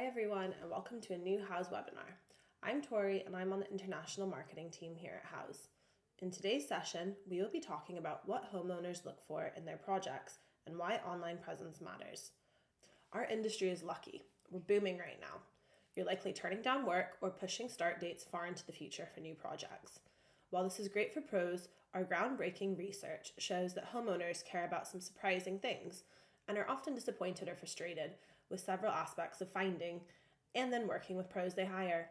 everyone, and welcome to a new Houzz webinar. I'm Tori, and I'm on the international marketing team here at Houzz. In today's session, we will be talking about what homeowners look for in their projects and why online presence matters. Our industry is lucky. We're booming right now. You're likely turning down work or pushing start dates far into the future for new projects. While this is great for pros, our groundbreaking research shows that homeowners care about some surprising things and are often disappointed or frustrated with several aspects of finding and then working with pros they hire.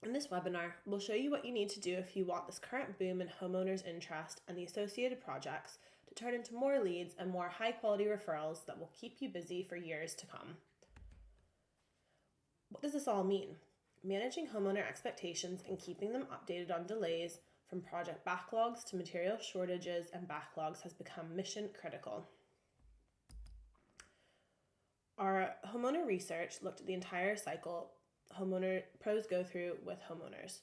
In this webinar, we'll show you what you need to do if you want this current boom in homeowners' interest and the associated projects to turn into more leads and more high-quality referrals that will keep you busy for years to come. What does this all mean? Managing homeowner expectations and keeping them updated on delays, from project backlogs to material shortages and backlogs, has become mission critical. Our homeowner research looked at the entire cycle pros go through with homeowners.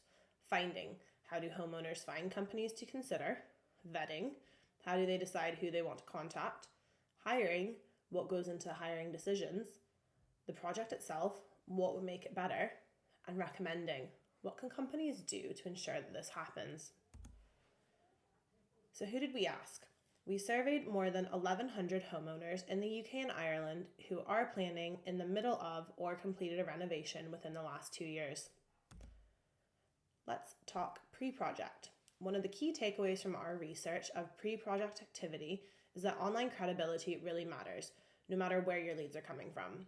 Finding, how do homeowners find companies to consider? Vetting, how do they decide who they want to contact? Hiring, what goes into hiring decisions? The project itself, what would make it better? And recommending, what can companies do to ensure that this happens? So who did we ask? We surveyed more than 1,100 homeowners in the UK and Ireland who are planning in the middle of or completed a renovation within the last 2 years. Let's talk pre-project. One of the key takeaways from our research of pre-project activity is that online credibility really matters, no matter where your leads are coming from.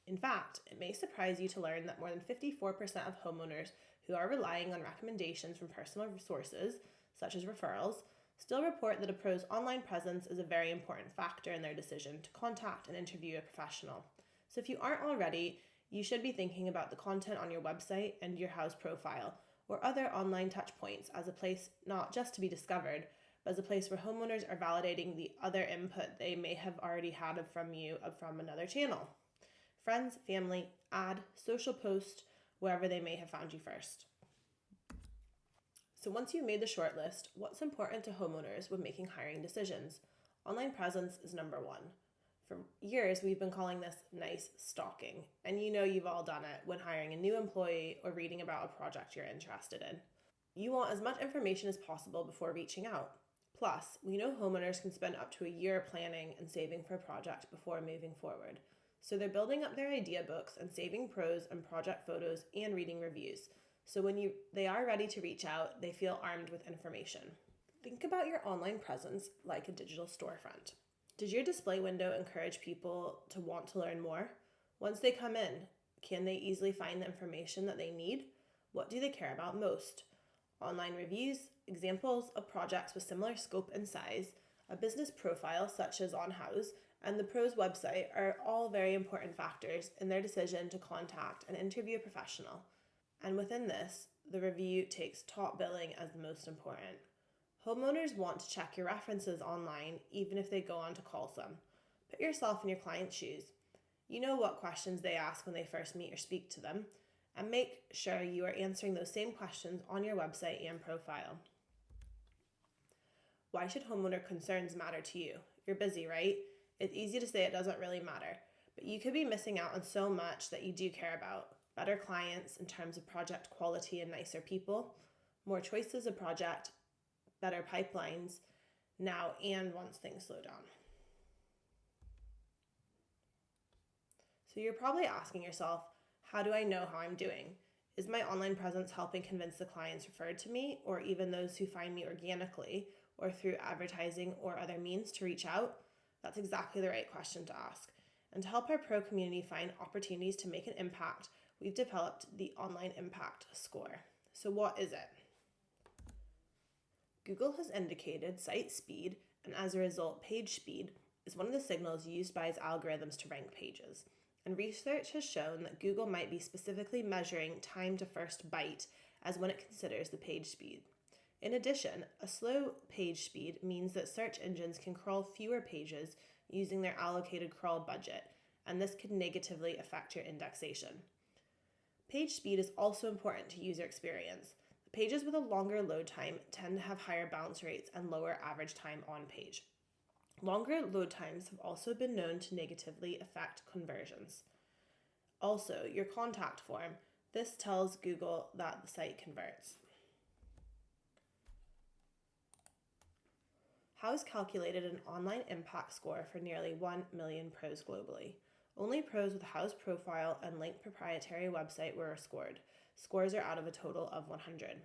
In fact, it may surprise you to learn that more than 54% of homeowners who are relying on recommendations from personal sources, such as referrals, still report that a pro's online presence is a very important factor in their decision to contact and interview a professional. So if you aren't already, you should be thinking about the content on your website and your Houzz profile, or other online touch points as a place not just to be discovered, but as a place where homeowners are validating the other input they may have already had from you from another channel. Friends, family, ad, social post, wherever they may have found you first. So once you've made the shortlist, what's important to homeowners when making hiring decisions? Online presence is number one. For years, we've been calling this nice stalking, and you know you've all done it when hiring a new employee or reading about a project you're interested in. You want as much information as possible before reaching out. Plus, we know homeowners can spend up to a year planning and saving for a project before moving forward. So they're building up their idea books and saving pros and project photos and reading reviews. So when they are ready to reach out, they feel armed with information. Think about your online presence like a digital storefront. Does your display window encourage people to want to learn more? Once they come in, can they easily find the information that they need? What do they care about most? Online reviews, examples of projects with similar scope and size, a business profile such as on Houzz, and the pro's website are all very important factors in their decision to contact and interview a professional. And within this, the review takes top billing as the most important. Homeowners want to check your references online even if they go on to call some. Put yourself in your client's shoes. You know what questions they ask when they first meet or speak to them, and make sure you are answering those same questions on your website and profile. Why should homeowner concerns matter to you? You're busy, right? It's easy to say it doesn't really matter, but you could be missing out on so much that you do care about. Better clients in terms of project quality and nicer people, more choices of project, better pipelines now and once things slow down. So you're probably asking yourself, how do I know how I'm doing? Is my online presence helping convince the clients referred to me, or even those who find me organically or through advertising or other means to reach out? That's exactly the right question to ask. And to help our pro community find opportunities to make an impact, we've developed the Online Impact Score. So what is it? Google has indicated site speed, and as a result, page speed is one of the signals used by its algorithms to rank pages. And research has shown that Google might be specifically measuring time to first byte as when it considers the page speed. In addition, a slow page speed means that search engines can crawl fewer pages using their allocated crawl budget, and this could negatively affect your indexation. Page speed is also important to user experience. Pages with a longer load time tend to have higher bounce rates and lower average time on page. Longer load times have also been known to negatively affect conversions. Also, your contact form. This tells Google that the site converts. Houzz calculated an online impact score for nearly 1 million pros globally. Only pros with a Houzz profile and linked proprietary website were scored. Scores are out of a total of 100.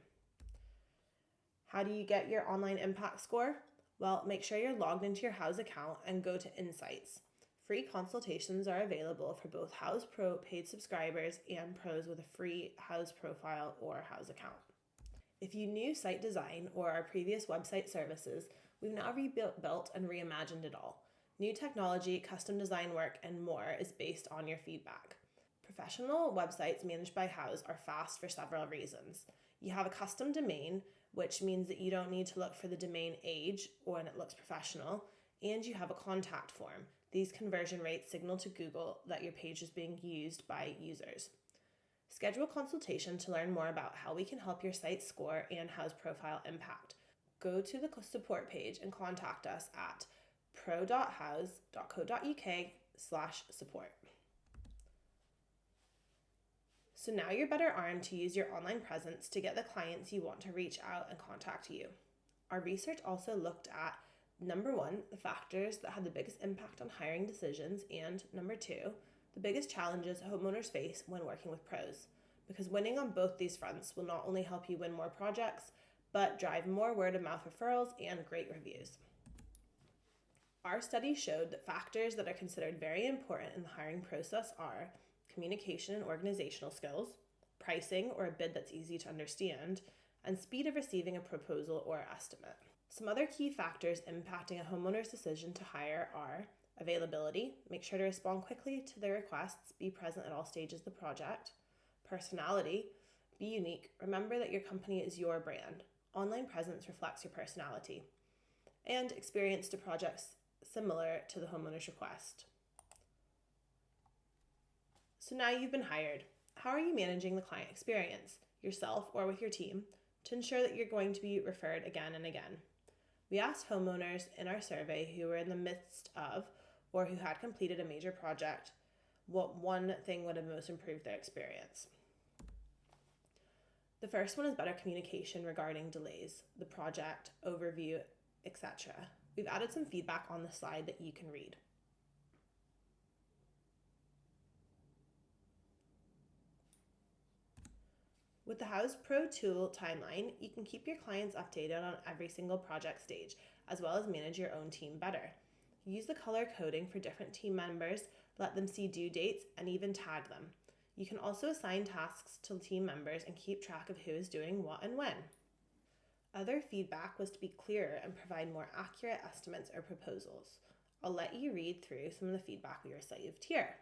How do you get your online impact score? Well, make sure you're logged into your Houzz account and go to Insights. Free consultations are available for both Houzz Pro paid subscribers and pros with a free Houzz profile or Houzz account. If you knew site design or our previous website services, we've now rebuilt and reimagined it all. New technology, custom design work, and more is based on your feedback. Professional websites managed by Houzz are fast for several reasons. You have a custom domain, which means that you don't need to look for the domain age or when it looks professional, and you have a contact form. These conversion rates signal to Google that your page is being used by users. Schedule a consultation to learn more about how we can help your site score and Houzz profile impact. Go to the support page and contact us at pro.houzz.co.uk/support. So now you're better armed to use your online presence to get the clients you want to reach out and contact you. Our research also looked at number 1, the factors that had the biggest impact on hiring decisions, and number 2, the biggest challenges homeowners face when working with pros. Because winning on both these fronts will not only help you win more projects, but drive more word-of-mouth referrals and great reviews. Our study showed that factors that are considered very important in the hiring process are communication and organizational skills, pricing or a bid that's easy to understand, and speed of receiving a proposal or estimate. Some other key factors impacting a homeowner's decision to hire are availability, make sure to respond quickly to their requests, be present at all stages of the project. Personality, be unique, remember that your company is your brand. Online presence reflects your personality. And experience to projects similar to the homeowner's request. So now you've been hired. How are you managing the client experience, yourself or with your team, to ensure that you're going to be referred again and again? We asked homeowners in our survey who were in the midst of or who had completed a major project what one thing would have most improved their experience. The first one is better communication regarding delays, the project, overview, etc. We've added some feedback on the slide that you can read. With the Houzz Pro tool timeline, you can keep your clients updated on every single project stage, as well as manage your own team better. Use the color coding for different team members, let them see due dates, and even tag them. You can also assign tasks to team members and keep track of who is doing what and when. Other feedback was to be clearer and provide more accurate estimates or proposals. I'll let you read through some of the feedback we received here.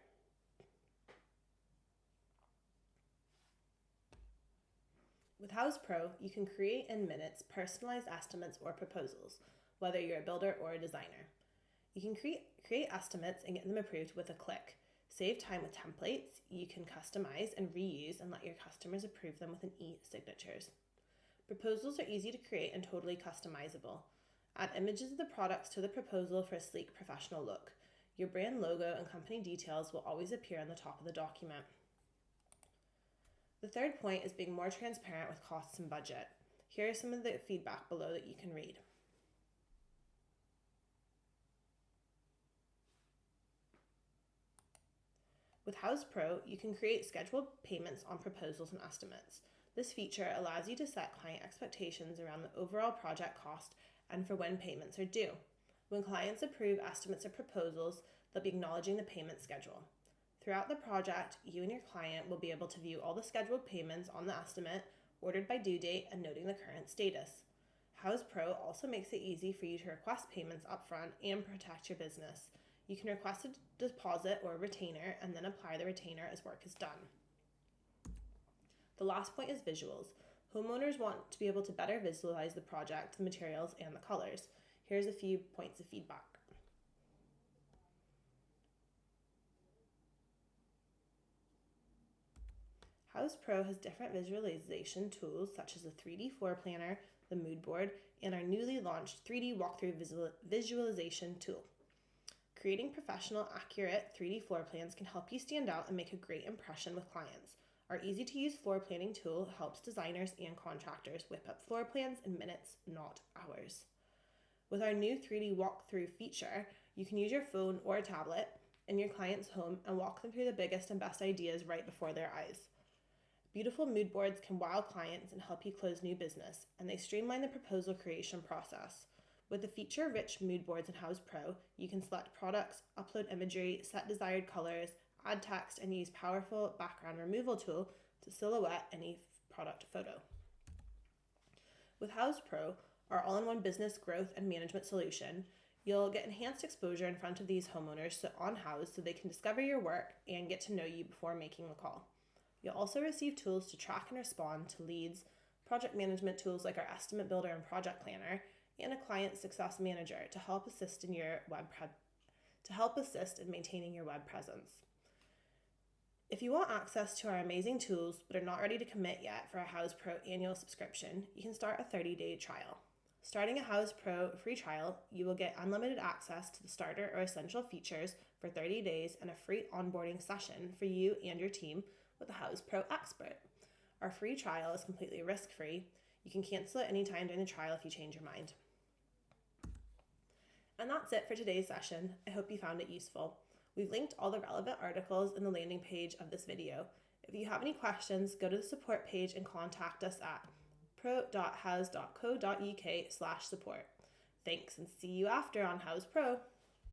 With Houzz Pro, you can create in minutes personalized estimates or proposals, whether you're a builder or a designer. You can create estimates and get them approved with a click. Save time with templates. You can customize and reuse and let your customers approve them with an e-signatures. Proposals are easy to create and totally customizable. Add images of the products to the proposal for a sleek, professional look. Your brand logo and company details will always appear on the top of the document. The third point is being more transparent with costs and budget. Here are some of the feedback below that you can read. With Houzz Pro, you can create scheduled payments on proposals and estimates. This feature allows you to set client expectations around the overall project cost and for when payments are due. When clients approve estimates or proposals, they'll be acknowledging the payment schedule. Throughout the project, you and your client will be able to view all the scheduled payments on the estimate, ordered by due date, and noting the current status. Houzz Pro also makes it easy for you to request payments upfront and protect your business. You can request a deposit or a retainer and then apply the retainer as work is done. The last point is visuals. Homeowners want to be able to better visualize the project, the materials, and the colors. Here's a few points of feedback. Houzz Pro has different visualization tools such as the 3D floor planner, the mood board, and our newly launched 3D walkthrough visualization tool. Creating professional, accurate 3D floor plans can help you stand out and make a great impression with clients. Our easy-to-use floor planning tool helps designers and contractors whip up floor plans in minutes, not hours. With our new 3D walkthrough feature, you can use your phone or a tablet in your client's home and walk them through the biggest and best ideas right before their eyes. Beautiful mood boards can wow clients and help you close new business, and they streamline the proposal creation process. With the feature-rich mood boards in Houzz Pro, you can select products, upload imagery, set desired colors, add text, and use powerful background removal tool to silhouette any product photo. With Houzz Pro, our all-in-one business growth and management solution, you'll get enhanced exposure in front of these homeowners on Houzz so they can discover your work and get to know you before making the call. You'll also receive tools to track and respond to leads, project management tools like our Estimate Builder and Project Planner, and a Client Success Manager to help assist in maintaining your web presence. If you want access to our amazing tools but are not ready to commit yet for a Houzz Pro annual subscription, you can start a 30-day trial. Starting a Houzz Pro free trial, you will get unlimited access to the starter or essential features for 30 days and a free onboarding session for you and your team with a Houzz Pro expert. Our free trial is completely risk-free. You can cancel at any time during the trial if you change your mind. And that's it for today's session. I hope you found it useful. We've linked all the relevant articles in the landing page of this video. If you have any questions, go to the support page and contact us at pro.houzz.co.uk/support. Thanks, and see you after on Houzz Pro.